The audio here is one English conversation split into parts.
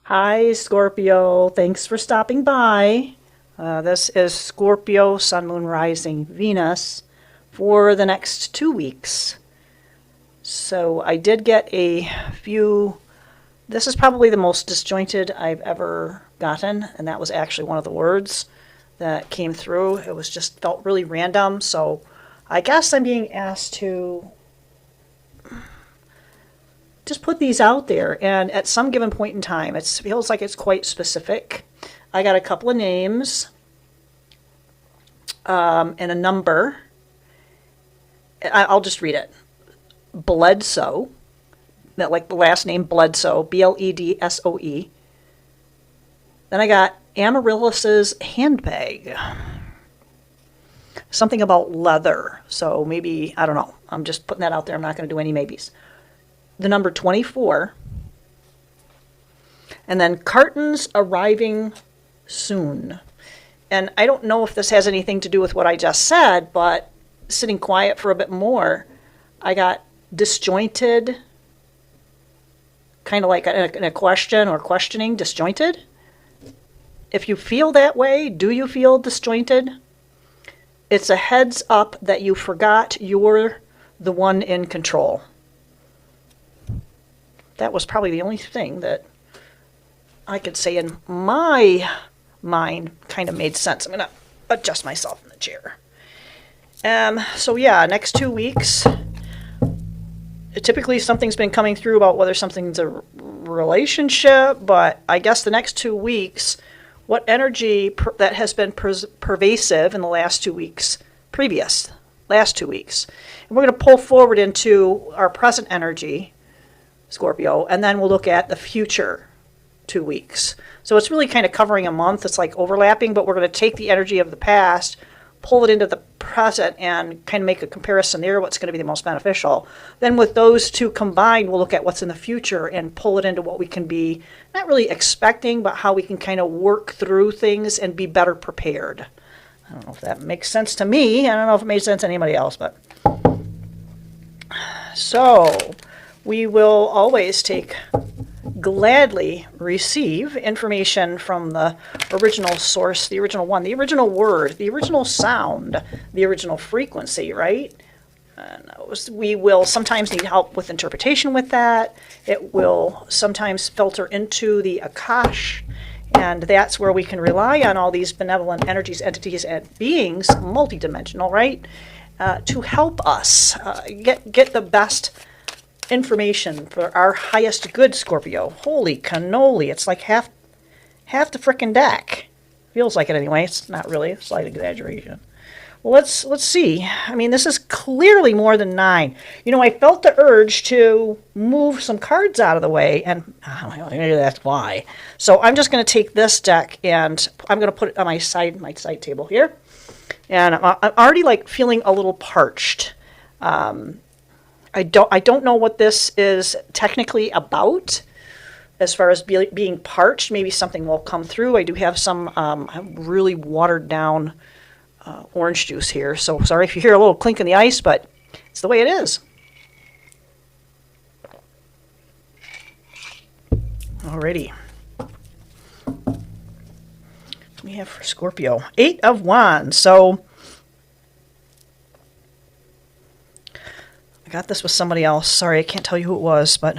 Hi, Scorpio. Thanks for stopping by. This is Scorpio Sun, Moon, Rising, Venus for the next 2 weeks. So I did get a few. This is probably the most disjointed I've ever gotten, and that was actually one of the words that came through. It was just felt really random. So I guess I'm being asked to just put these out there, and at some given point in time, it feels like it's quite specific. I got a couple of names and a number. I'll just read it. Bledsoe, that like the last name Bledsoe, Bledsoe. Then I got Amaryllis's handbag. Something about leather. So maybe, I don't know. I'm just putting that out there. I'm not going to do any maybes. The number 24, and then cartons arriving soon. And I don't know if this has anything to do with what I just said, but sitting quiet for a bit more, I got disjointed, kind of like in a question or questioning, disjointed. If you feel that way, do you feel disjointed? It's a heads up that you forgot you're the one in control. That was probably the only thing that I could say in my mind kind of made sense. I'm going to adjust myself in the chair. So yeah, next 2 weeks, typically something's been coming through about whether something's a relationship, but I guess the next 2 weeks, what energy that has been pervasive in the last 2 weeks, last 2 weeks. And we're going to pull forward into our present energy, Scorpio, and then we'll look at the future 2 weeks. So it's really kind of covering a month. It's like overlapping, but we're going to take the energy of the past, pull it into the present, and kind of make a comparison there, what's going to be the most beneficial. Then with those two combined, we'll look at what's in the future and pull it into what we can be not really expecting, but how we can kind of work through things and be better prepared. I don't know if that makes sense to me. I don't know if it made sense to anybody else, but so we will always gladly receive information from the original source, the original one, the original word, the original sound, the original frequency, right? And we will sometimes need help with interpretation with that. It will sometimes filter into the Akash, and that's where we can rely on all these benevolent energies, entities, and beings, multidimensional, right? To help us get the best information for our highest good, Scorpio. Holy cannoli, it's like half the frickin' deck. Feels like it anyway. It's not really, a slight exaggeration. Well, let's see. I mean, this is clearly more than 9. You know, I felt the urge to move some cards out of the way, and maybe that's why. So I'm just going to take this deck, and I'm going to put it on my side table here. And I'm already like feeling a little parched. I don't know what this is technically about as far as being parched. Maybe something will come through. I do have some really watered down orange juice here. So sorry if you hear a little clink in the ice, but it's the way it is. Alrighty. What do we have for Scorpio? 8 of Wands. So I got this with somebody else. Sorry, I can't tell you who it was, but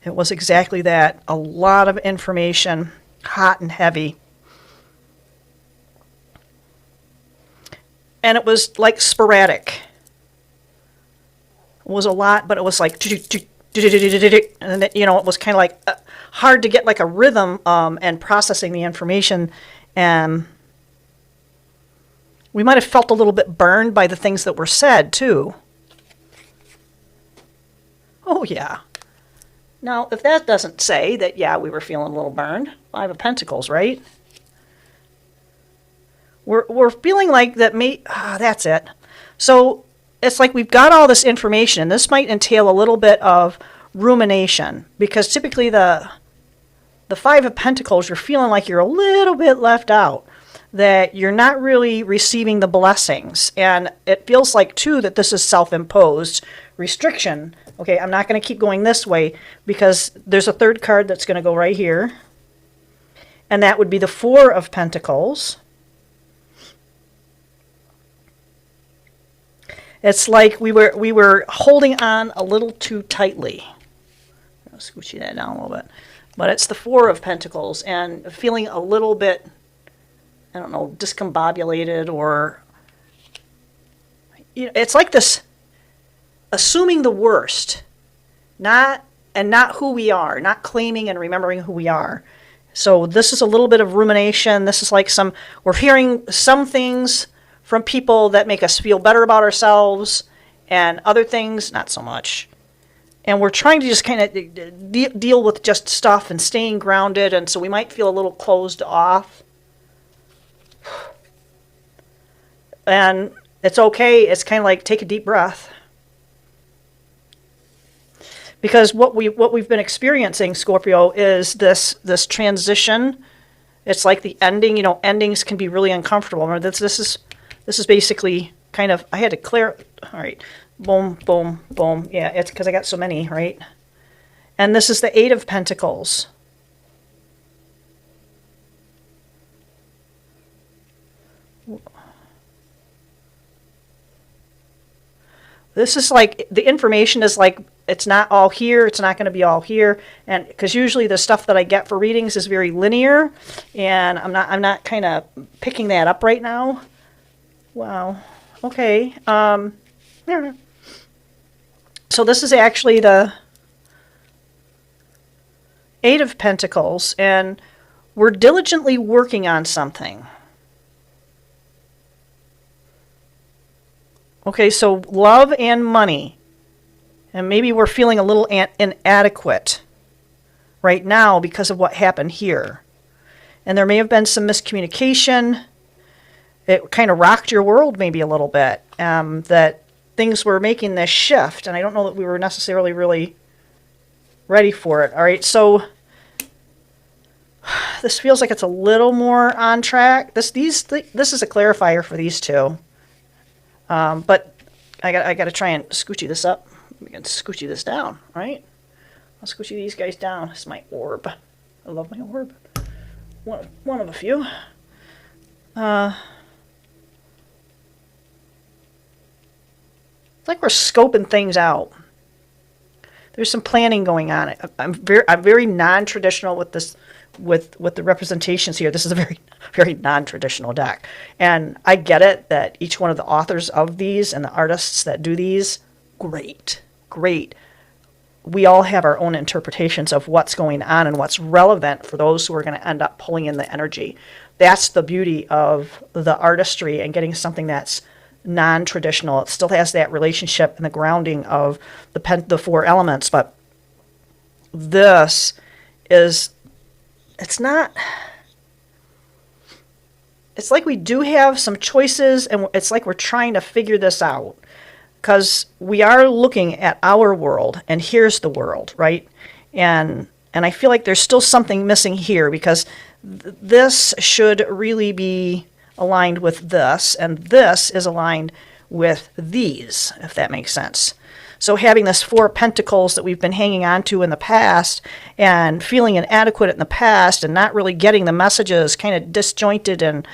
it was exactly that. A lot of information, hot and heavy. And it was like sporadic. It was a lot, but it was like, and you know, it was kind of like hard to get like a rhythm and processing the information. And we might have felt a little bit burned by the things that were said, too. Oh, yeah. Now, if that doesn't say that, yeah, we were feeling a little burned, 5 of Pentacles, right? We're feeling like that that's it. So it's like we've got all this information, and this might entail a little bit of rumination, because typically the 5 of Pentacles, you're feeling like you're a little bit left out, that you're not really receiving the blessings. And it feels like, too, that this is self-imposed restriction. Okay, I'm not going to keep going this way because there's a third card that's going to go right here. and that would be the Four of Pentacles. It's like we were holding on a little too tightly. I'll scooch that down a little bit. But it's the Four of Pentacles and feeling a little bit, I don't know, discombobulated, or it's like this assuming the worst, not who we are, not claiming and remembering who we are. So this is a little bit of rumination. This is like we're hearing some things from people that make us feel better about ourselves, and other things, not so much. And we're trying to just kind of deal with just stuff and staying grounded, and so we might feel a little closed off. And it's okay. It's kind of like take a deep breath. Because what we've been experiencing, Scorpio, is this transition. It's like the ending. Endings can be really uncomfortable. Remember, this is basically kind of, I had to clear, all right, boom, boom, boom. Yeah, it's because I got so many, right? And this is the Eight of Pentacles. This is like, the information is like, it's not all here, it's not going to be all here, and because usually the stuff that I get for readings is very linear, and I'm not kind of picking that up right now. Wow. Okay. So this is actually the Eight of Pentacles, and we're diligently working on something. Okay, so love and money. And maybe we're feeling a little inadequate right now because of what happened here. And there may have been some miscommunication. It kind of rocked your world maybe a little bit, that things were making this shift. And I don't know that we were necessarily really ready for it. All right, so this feels like it's a little more on track. This is a clarifier for these two. But I got to try and scoochie this up. We can scoochie this down, right? I'll scoochie these guys down. This is my orb. I love my orb. One of a few. It's like we're scoping things out. There's some planning going on. I'm very non-traditional with this, with the representations here. This is a very, very non-traditional deck. And I get it that each one of the authors of these and the artists that do these, great. We all have our own interpretations of what's going on and what's relevant for those who are going to end up pulling in the energy. That's the beauty of the artistry and getting something that's non-traditional. It still has that relationship and the grounding of the four elements, but this is, it's like we do have some choices, and it's like we're trying to figure this out. Because we are looking at our world, and here's the world, right? And I feel like there's still something missing here, because this should really be aligned with this, and this is aligned with these, if that makes sense. So having this Four of Pentacles that we've been hanging on to in the past, and feeling inadequate in the past, and not really getting the messages, kind of disjointed and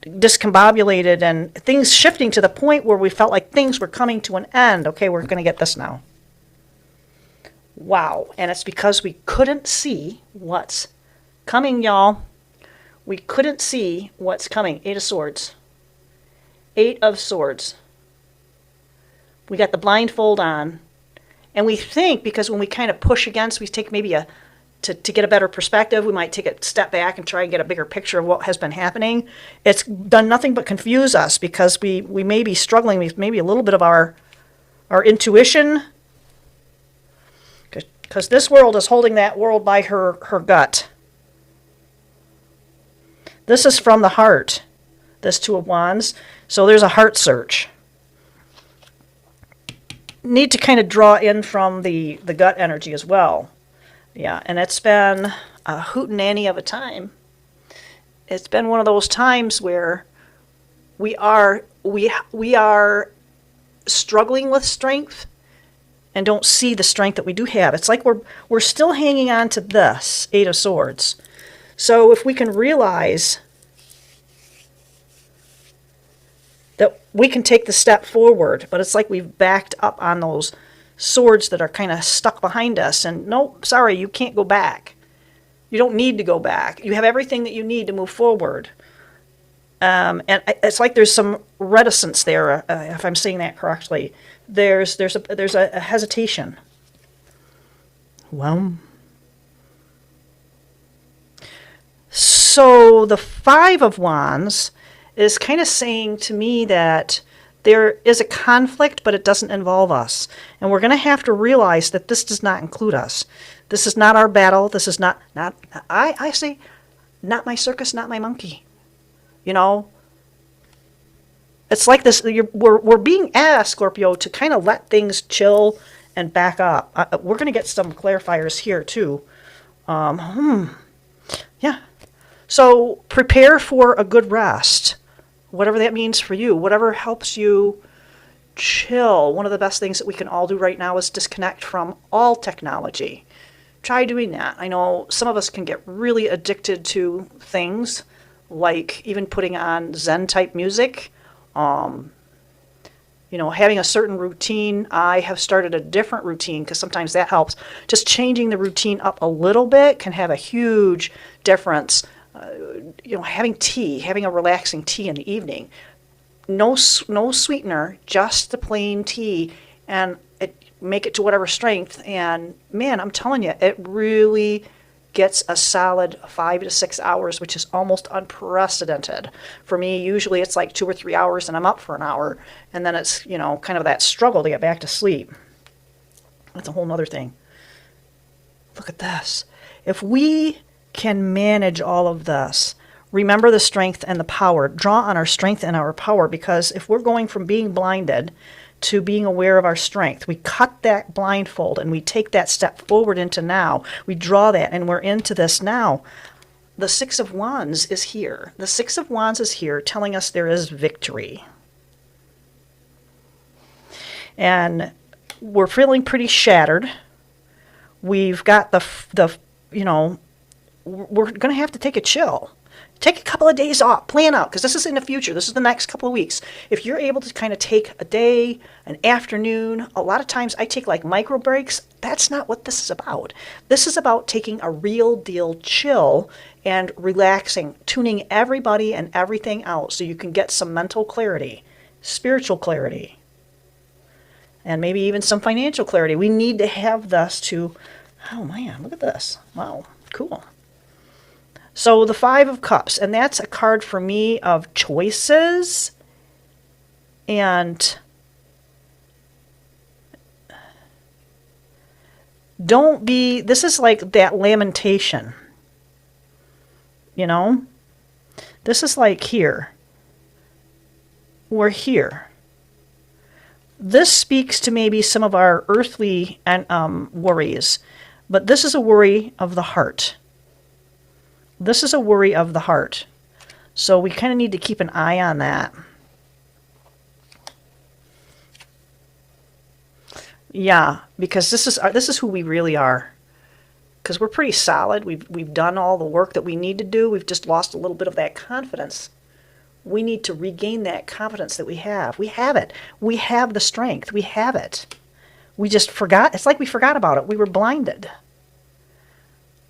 discombobulated, and things shifting to the point where we felt like things were coming to an end. Okay, we're going to get this now. Wow. And it's because we couldn't see what's coming, y'all. We couldn't see what's coming. Eight of Swords. Eight of Swords. We got the blindfold on. And we think, because when we kind of push against, we take maybe to get a better perspective, we might take a step back and try and get a bigger picture of what has been happening. It's done nothing but confuse us, because we may be struggling with maybe a little bit of our intuition, because this world is holding that world by her gut. This is from the heart, this Two of Wands. So there's a heart search. Need to kind of draw in from the gut energy as well. Yeah, and it's been a hootenanny of a time. It's been one of those times where we are struggling with strength and don't see the strength that we do have. It's like we're still hanging on to this Eight of Swords. So if we can realize that we can take the step forward, but it's like we've backed up on those swords that are kind of stuck behind us, and nope, sorry, you can't go back. You don't need to go back. You have everything that you need to move forward. And it's like there's some reticence there, if I'm saying that correctly. There's a hesitation. Well, so the Five of Wands is kind of saying to me that there is a conflict, but it doesn't involve us. And we're going to have to realize that this does not include us. This is not our battle. This is not I say, not my circus, not my monkey. You know, it's like this. We're being asked, Scorpio, to kind of let things chill and back up. We're going to get some clarifiers here too. Yeah. So prepare for a good rest, whatever that means for you, whatever helps you chill. One of the best things that we can all do right now is disconnect from all technology. Try doing that. I know some of us can get really addicted to things, like even putting on Zen type music, you know, having a certain routine. I have started a different routine because sometimes that helps. Just changing the routine up a little bit can have a huge difference. You know, having tea, having a relaxing tea in the evening, no sweetener, just the plain tea, and make it to whatever strength. And man, I'm telling you, it really gets a solid 5 to 6 hours, which is almost unprecedented. For me, usually it's like 2 or 3 hours and I'm up for an hour. And then it's, you know, kind of that struggle to get back to sleep. That's a whole nother thing. Look at this. If we can manage all of this, remember the strength and the power. Draw on our strength and our power, because if we're going from being blinded to being aware of our strength, we cut that blindfold and we take that step forward into now. We draw that and we're into this now. The Six of Wands is here. The Six of Wands is here telling us there is victory. And we're feeling pretty shattered. We've got the you know, we're going to have to take a chill. Take a couple of days off, plan out, because this is in the future. This is the next couple of weeks. If you're able to kind of take a day, an afternoon, a lot of times I take like micro breaks. That's not what this is about. This is about taking a real deal chill and relaxing, tuning everybody and everything out so you can get some mental clarity, spiritual clarity, and maybe even some financial clarity. We need to have this to, oh man, look at this. Wow, cool. So the Five of Cups, and that's a card for me of choices and don't be, this is like that lamentation, you know? This is like here. We're here. This speaks to maybe some of our earthly worries, but this is a worry of the heart. This is a worry of the heart. So we kind of need to keep an eye on that. Yeah, because this is who we really are. Because we're pretty solid. We've done all the work that we need to do. We've just lost a little bit of that confidence. We need to regain that confidence that we have. We have it. We have the strength. We have it. We just forgot. It's like we forgot about it. We were blinded.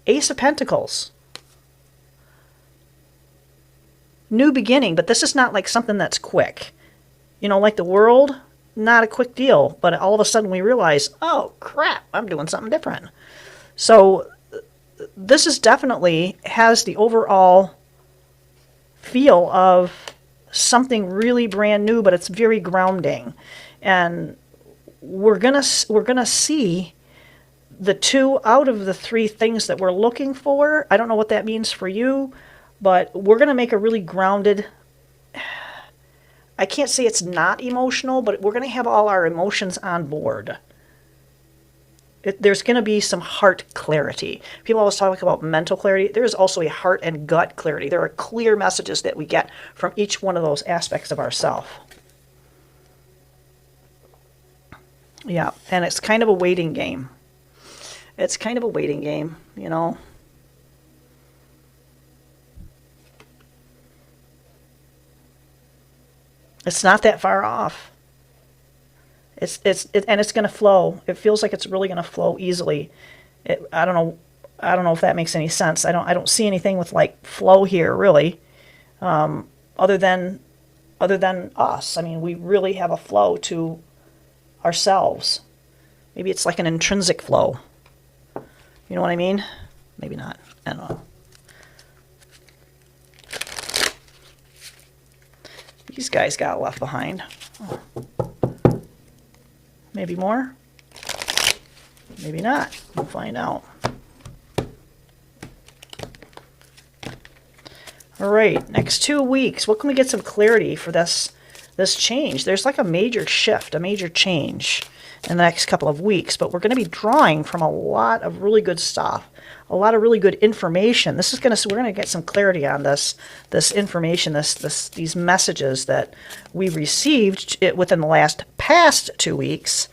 Ace of Pentacles. New beginning, but this is not like something that's quick. You know, like the world, not a quick deal, but all of a sudden we realize, oh crap, I'm doing something different. So this is definitely has the overall feel of something really brand new, but it's very grounding. And we're gonna see the two out of the three things that we're looking for. I don't know what that means for you, but we're going to make a really grounded, I can't say it's not emotional, but we're going to have all our emotions on board. There's going to be some heart clarity. People always talk about mental clarity. There is also a heart and gut clarity. There are clear messages that we get from each one of those aspects of ourself. Yeah, and it's kind of a waiting game. It's kind of a waiting game, you know. It's not that far off. And it's going to flow. It feels like it's really going to flow easily. I don't know. I don't know if that makes any sense. I don't see anything with like flow here really, other than us. I mean, we really have a flow to ourselves. Maybe it's like an intrinsic flow. You know what I mean? Maybe not. I don't know. These guys got left behind. Oh. Maybe more? Maybe not. We'll find out. All right, next 2 weeks. What can we get some clarity for this change? There's like a major shift, a major change in the next couple of weeks, but we're going to be drawing from a lot of really good stuff, a lot of really good information. We're going to get some clarity on this information, these messages that we received within the past 2 weeks.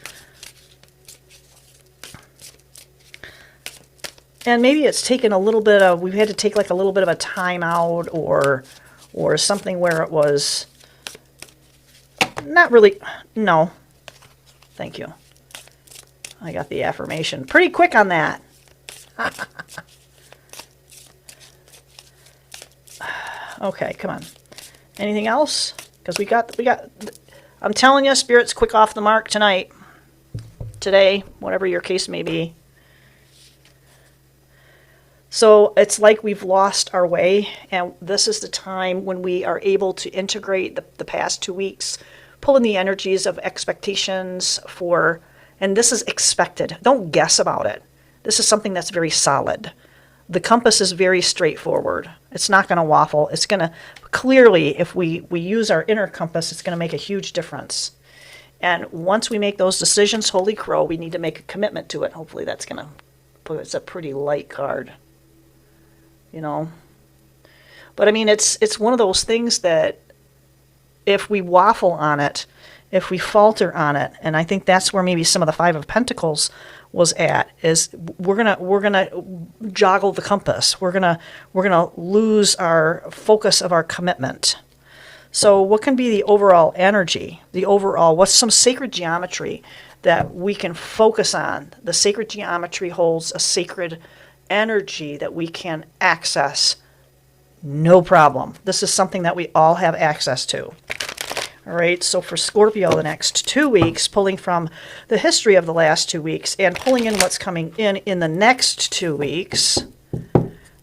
And maybe it's taken a little bit of, we've had to take like a little bit of a time out or something where it was not really, no, thank you. I got the affirmation pretty quick on that. Okay, come on. Anything else? Because we got, I'm telling you, Spirit's quick off the mark tonight, today, whatever your case may be. So it's like we've lost our way, and this is the time when we are able to integrate the past 2 weeks, pull in the energies of expectations and this is expected. Don't guess about it. This is something that's very solid. The compass is very straightforward. It's not going to waffle. It's going to, clearly, if we use our inner compass, it's going to make a huge difference. And once we make those decisions, holy crow, we need to make a commitment to it. Hopefully that's going to, it's a pretty light card. You know, but I mean, it's one of those things that if we waffle on it, if we falter on it, and I think that's where maybe some of the Five of Pentacles was at, is we're gonna joggle the compass. We're gonna lose our focus of our commitment. So what can be the overall energy? What's some sacred geometry that we can focus on? The sacred geometry holds a sacred energy that we can access, no problem. This is something that we all have access to. All right, so for Scorpio, the next 2 weeks, pulling from the history of the last 2 weeks and pulling in what's coming in the next 2 weeks,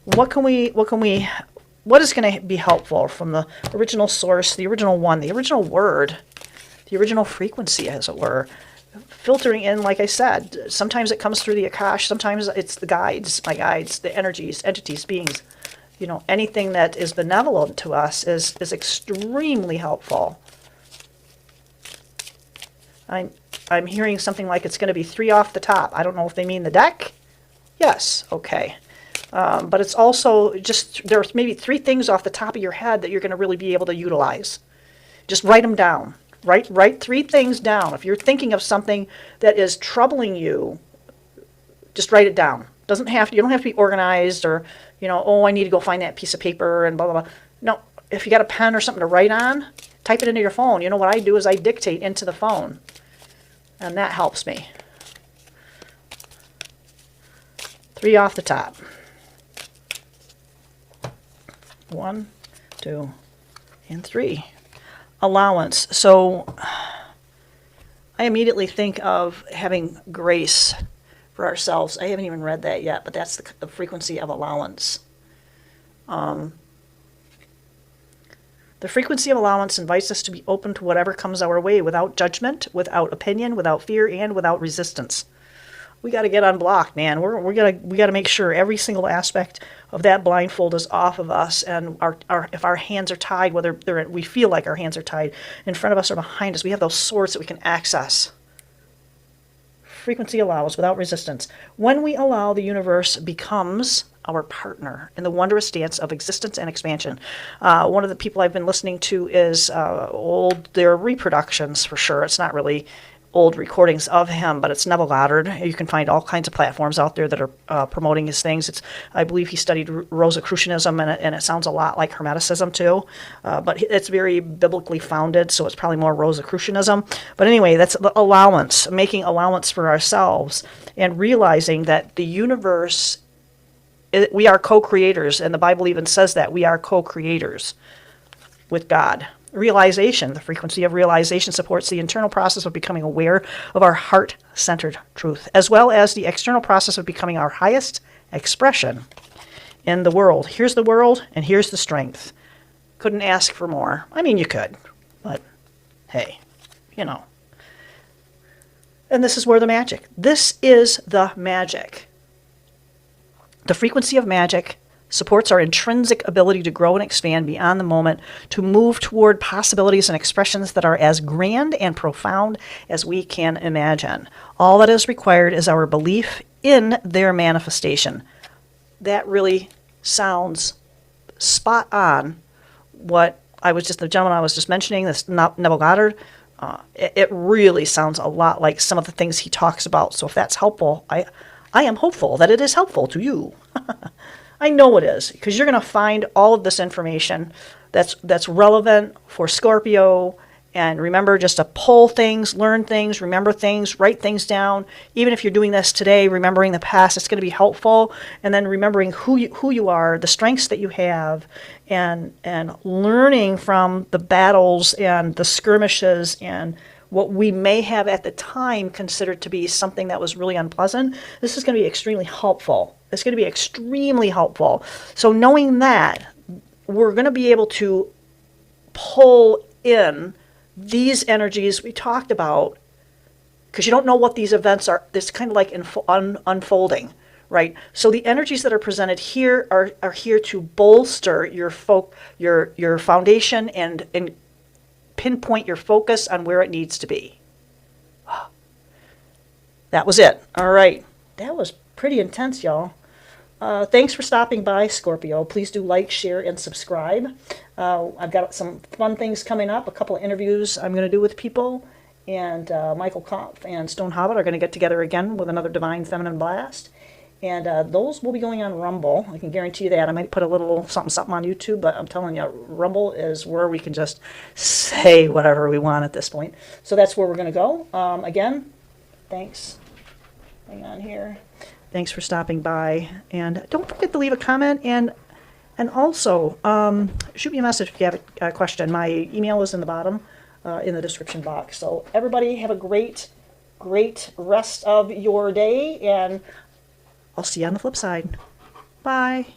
what is going to be helpful from the original source, the original one, the original word, the original frequency, as it were? Filtering in, like I said, sometimes it comes through the Akash, sometimes it's the guides, my guides, the energies, entities, beings. You know, anything that is benevolent to us is extremely helpful. I'm hearing something like it's going to be 3 off the top. I don't know if they mean the deck. Yes, okay. But it's also just, there's maybe 3 things off the top of your head that you're going to really be able to utilize. Just write them down. Write 3 things down. If you're thinking of something that is troubling you, just write it down. You don't have to be organized or, you know, oh, I need to go find that piece of paper and blah, blah, blah. No, if you got a pen or something to write on, type it into your phone. You know what I do is I dictate into the phone, and that helps me. 3 off the top. 1, 2, and 3. Allowance. So I immediately think of having grace for ourselves. I haven't even read that yet, but that's the frequency of allowance. The frequency of allowance invites us to be open to whatever comes our way without judgment, without opinion, without fear, and without resistance. We got to get unblocked, man. We got to make sure every single aspect of that blindfold is off of us, and if our hands are tied, whether we feel like our hands are tied in front of us or behind us, we have those swords that we can access. Frequency allows without resistance. When we allow, the universe becomes our partner in the wondrous dance of existence and expansion. One of the people I've been listening to is their reproductions, for sure. It's not really old recordings of him, but it's Neville Goddard. You can find all kinds of platforms out there that are promoting his things. I believe he studied Rosicrucianism, and it sounds a lot like Hermeticism too, but it's very biblically founded, so it's probably more Rosicrucianism. But anyway, that's the allowance, making allowance for ourselves, and realizing that the universe, we are co-creators, and the Bible even says that we are co-creators with God. Realization, the frequency of realization supports the internal process of becoming aware of our heart-centered truth, as well as the external process of becoming our highest expression in the world. Here's the world, and here's the strength. Couldn't ask for more. I mean, you could, but hey, you know. And this is where the magic. This is the magic. The frequency of magic supports our intrinsic ability to grow and expand beyond the moment, to move toward possibilities and expressions that are as grand and profound as we can imagine. All that is required is our belief in their manifestation. That really sounds spot on what the gentleman I was just mentioning, this Neville Goddard, it really sounds a lot like some of the things he talks about. So if that's helpful, I am hopeful that it is helpful to you. I know it is, because you're going to find all of this information that's relevant for Scorpio. And remember just to pull things, learn things, remember things, write things down. Even if you're doing this today, remembering the past, it's going to be helpful. And then remembering who you are, the strengths that you have, and learning from the battles and the skirmishes and what we may have at the time considered to be something that was really unpleasant. This is going to be extremely helpful. It's going to be extremely helpful. So knowing that, we're going to be able to pull in these energies we talked about, because you don't know what these events are. It's kind of like unfolding, right? So the energies that are presented here are here to bolster your foundation and pinpoint your focus on where it needs to be. That was it. All right. That was pretty intense, y'all. Thanks for stopping by, Scorpio. Please do like, share, and subscribe. I've got some fun things coming up, a couple of interviews I'm going to do with people, and Michael Kopf and Stone Hobbit are going to get together again with another Divine Feminine Blast. And those will be going on Rumble. I can guarantee you that. I might put a little something on YouTube, but I'm telling you, Rumble is where we can just say whatever we want at this point. So that's where we're going to go. Again, thanks. Hang on here. Thanks for stopping by. And don't forget to leave a comment. And also, shoot me a message if you have a question. My email is in the bottom, in the description box. So everybody have a great rest of your day, and I'll see you on the flip side. Bye.